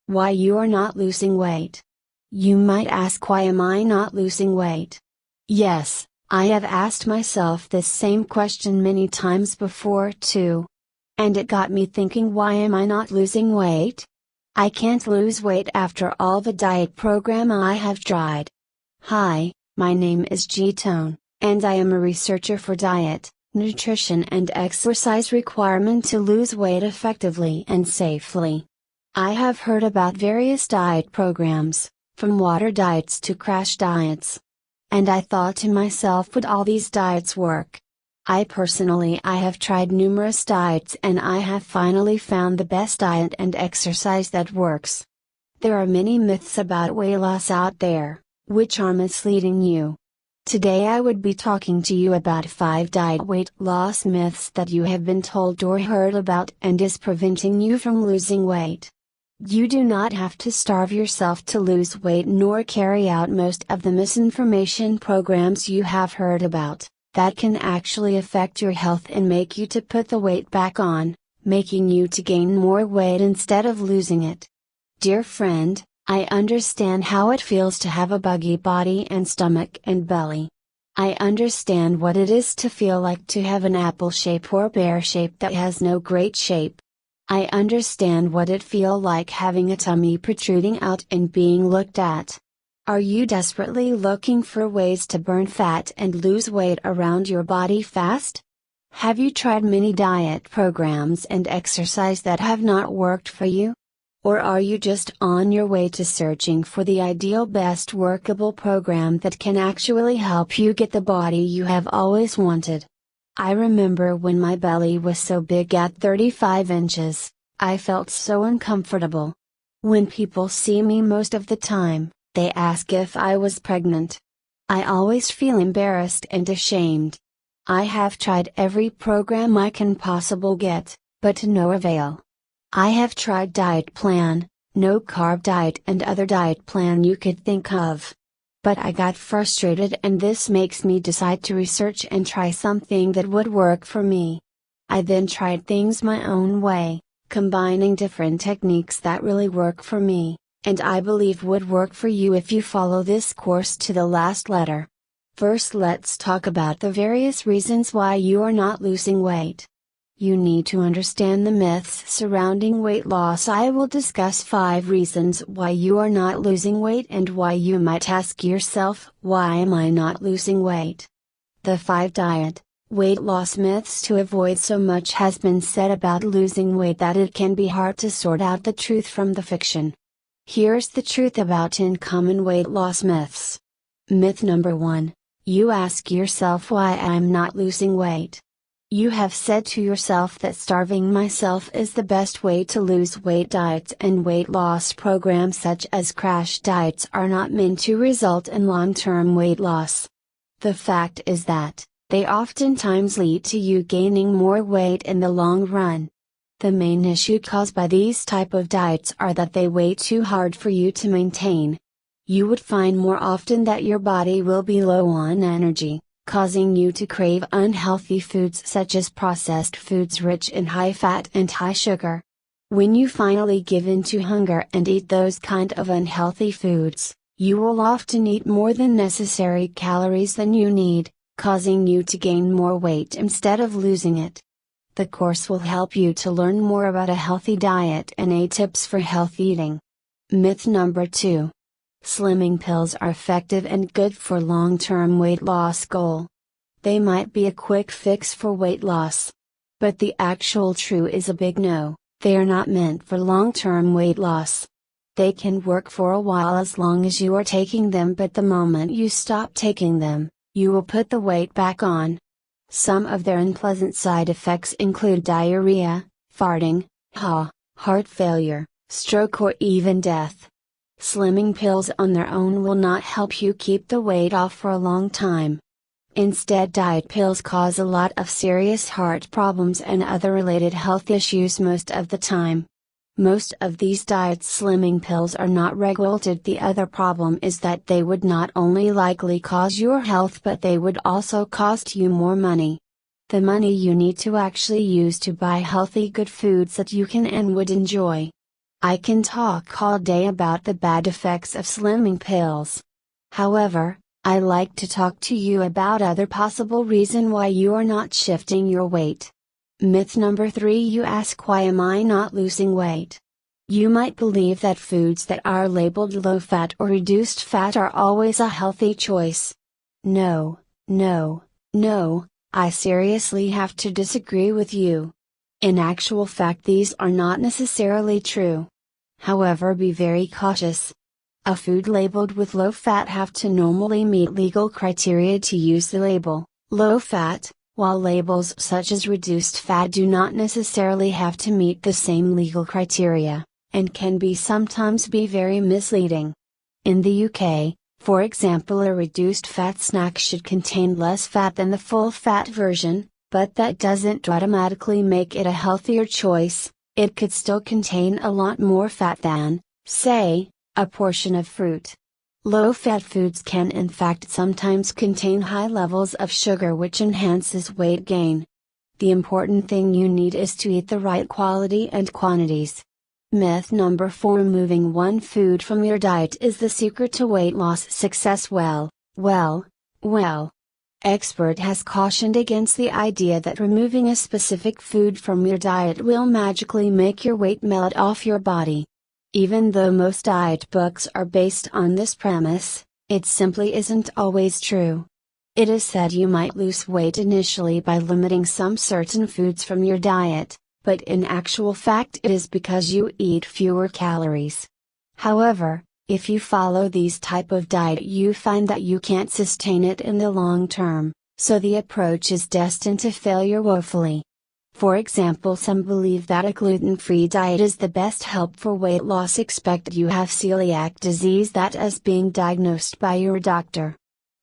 Why you are not losing weight. You might ask, why am I not losing weight? Yes, I have asked myself this same question many times before too. And it got me thinking, why am I not losing weight? I can't lose weight after all the diet program I have tried. Hi, my name is G-Tone, and I am a researcher for diet, nutrition and exercise requirement to lose weight effectively and safely. I have heard about various diet programs, from water diets to crash diets. And I thought to myself, would all these diets work? I have tried numerous diets and I have finally found the best diet and exercise that works. There are many myths about weight loss out there, which are misleading you. Today I would be talking to you about 5 diet weight loss myths that you have been told or heard about and is preventing you from losing weight. You do not have to starve yourself to lose weight nor carry out most of the misinformation programs you have heard about, that can actually affect your health and make you to put the weight back on, making you to gain more weight instead of losing it. Dear friend, I understand how it feels to have a buggy body and stomach and belly. I understand what it is to feel like to have an apple shape or pear shape that has no great shape. I understand what it feels like having a tummy protruding out and being looked at. Are you desperately looking for ways to burn fat and lose weight around your body fast? Have you tried many diet programs and exercise that have not worked for you? Or are you just on your way to searching for the ideal best workable program that can actually help you get the body you have always wanted? I remember when my belly was so big at 35 inches, I felt so uncomfortable. When people see me most of the time, they ask if I was pregnant. I always feel embarrassed and ashamed. I have tried every program I can possibly get, but to no avail. I have tried diet plan, no carb diet and other diet plan you could think of. But I got frustrated and this makes me decide to research and try something that would work for me. I then tried things my own way, combining different techniques that really work for me, and I believe would work for you if you follow this course to the last letter. First, let's talk about the various reasons why you are not losing weight. You need to understand the myths surrounding weight loss. I will discuss 5 reasons why you are not losing weight and why you might ask yourself, why am I not losing weight? The 5 diet, weight loss myths to avoid. So much has been said about losing weight that it can be hard to sort out the truth from the fiction. Here's the truth about 10 common weight loss myths. Myth number 1. You ask yourself, why I'm not losing weight. You have said to yourself that starving myself is the best way to lose weight. Diets and weight loss programs such as crash diets are not meant to result in long-term weight loss. The fact is that, they oftentimes lead to you gaining more weight in the long run. The main issue caused by these type of diets are that they weigh too hard for you to maintain. You would find more often that your body will be low on energy, causing you to crave unhealthy foods such as processed foods rich in high fat and high sugar. When you finally give in to hunger and eat those kind of unhealthy foods, you will often eat more than necessary calories than you need, causing you to gain more weight instead of losing it. The course will help you to learn more about a healthy diet and 8 tips for healthy eating. Myth number 2. Slimming pills are effective and good for long-term weight loss goal. They might be a quick fix for weight loss. But the actual truth is a big no, they are not meant for long-term weight loss. They can work for a while as long as you are taking them, but the moment you stop taking them, you will put the weight back on. Some of their unpleasant side effects include diarrhea, farting, heart failure, stroke or even death. Slimming pills on their own will not help you keep the weight off for a long time. Instead, diet pills cause a lot of serious heart problems and other related health issues most of the time. Most of these diet slimming pills are not regulated. The other problem is that they would not only likely cause your health, but they would also cost you more money. The money you need to actually use to buy healthy good foods that you can and would enjoy. I can talk all day about the bad effects of slimming pills. However, I like to talk to you about other possible reasons why you are not shifting your weight. Myth number 3. You ask, why am I not losing weight? You might believe that foods that are labeled low fat or reduced fat are always a healthy choice. No, no, no, I seriously have to disagree with you. In actual fact, these are not necessarily true. However, be very cautious. A food labeled with low fat have to normally meet legal criteria to use the label, low fat, while labels such as reduced fat do not necessarily have to meet the same legal criteria, and can sometimes be very misleading. In the UK, for example, a reduced fat snack should contain less fat than the full fat version, but that doesn't automatically make it a healthier choice. It could still contain a lot more fat than, say, a portion of fruit. Low-fat foods can in fact sometimes contain high levels of sugar, which enhances weight gain. The important thing you need is to eat the right quality and quantities. Myth number 4. Removing one food from your diet is the secret to weight loss success. Well. Expert has cautioned against the idea that removing a specific food from your diet will magically make your weight melt off your body. Even though most diet books are based on this premise, it simply isn't always true. It is said you might lose weight initially by limiting some certain foods from your diet, but in actual fact it is because you eat fewer calories. However, if you follow these type of diet, you find that you can't sustain it in the long term, so the approach is destined to failure woefully. For example, some believe that a gluten-free diet is the best help for weight loss. Expect you have celiac disease that is being diagnosed by your doctor.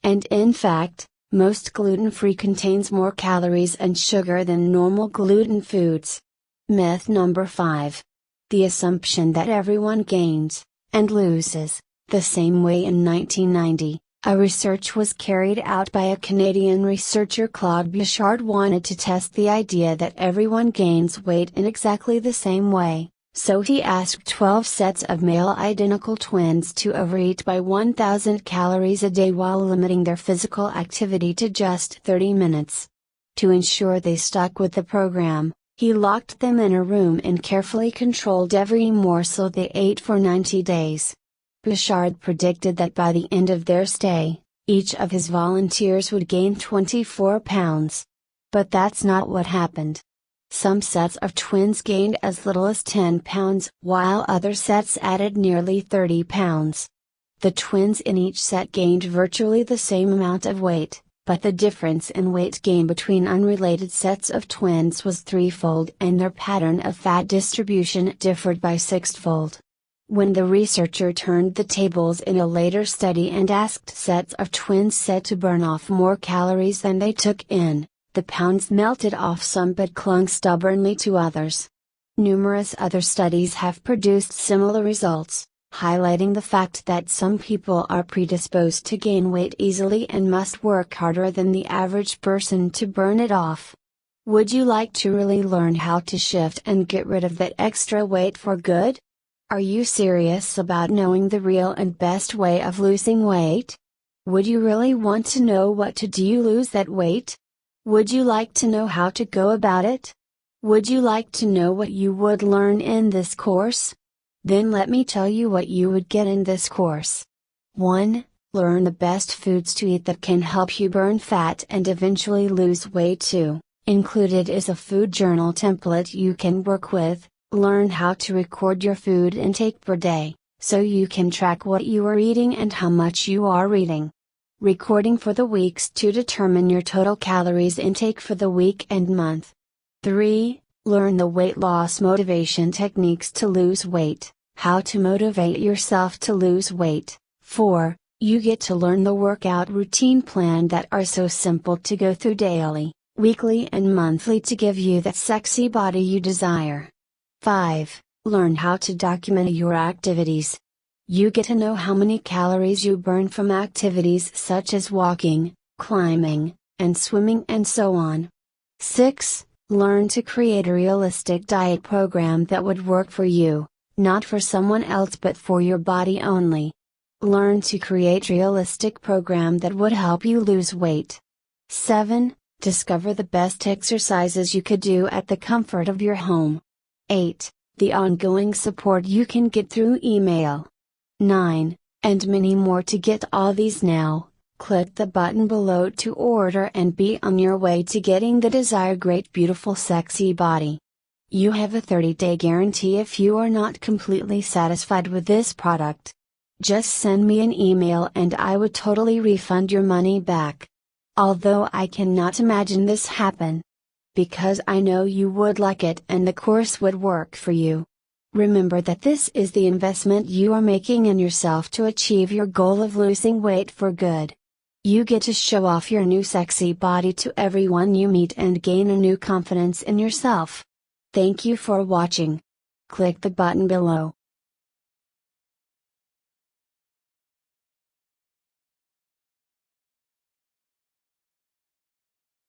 And in fact, most gluten-free contains more calories and sugar than normal gluten foods. Myth number 5. The assumption that everyone gains and loses the same way. In 1990, a research was carried out by a Canadian researcher, Claude Bouchard, wanted to test the idea that everyone gains weight in exactly the same way, so he asked 12 sets of male identical twins to overeat by 1,000 calories a day while limiting their physical activity to just 30 minutes. To ensure they stuck with the program, he locked them in a room and carefully controlled every morsel they ate for 90 days. Bouchard predicted that by the end of their stay, each of his volunteers would gain 24 pounds. But that's not what happened. Some sets of twins gained as little as 10 pounds, while other sets added nearly 30 pounds. The twins in each set gained virtually the same amount of weight, but the difference in weight gain between unrelated sets of twins was threefold, and their pattern of fat distribution differed by sixfold. When the researcher turned the tables in a later study and asked sets of twins said to burn off more calories than they took in, the pounds melted off some but clung stubbornly to others. Numerous other studies have produced similar results, highlighting the fact that some people are predisposed to gain weight easily and must work harder than the average person to burn it off. Would you like to really learn how to shift and get rid of that extra weight for good? Are you serious about knowing the real and best way of losing weight? Would you really want to know what to do to lose that weight? Would you like to know how to go about it? Would you like to know what you would learn in this course? Then let me tell you what you would get in this course. 1. Learn the best foods to eat that can help you burn fat and eventually lose weight. 2. Included is a food journal template you can work with. Learn how to record your food intake per day, so you can track what you are eating and how much you are eating. Recording for the weeks to determine your total calories intake for the week and month. 3. Learn the weight loss motivation techniques to lose weight, how to motivate yourself to lose weight. 4. You get to learn the workout routine plan that are so simple to go through daily, weekly and monthly to give you that sexy body you desire. 5. Learn how to document your activities. You get to know how many calories you burn from activities such as walking, climbing, and swimming and so on. 6. Learn to create a realistic diet program that would work for you, Not for someone else but for your body only. Learn to create realistic program that would help you lose weight. 7. Discover the best exercises you could do at the comfort of your home. 8. The ongoing support you can get through email. 9. And many more. To get all these now, click the button below to order and be on your way to getting the desired great beautiful sexy body. You have a 30-day guarantee if you are not completely satisfied with this product. Just send me an email and I would totally refund your money back. Although I cannot imagine this happen. Because I know you would like it and the course would work for you. Remember that this is the investment you are making in yourself to achieve your goal of losing weight for good. You get to show off your new sexy body to everyone you meet and gain a new confidence in yourself. Thank you for watching. Click the button below.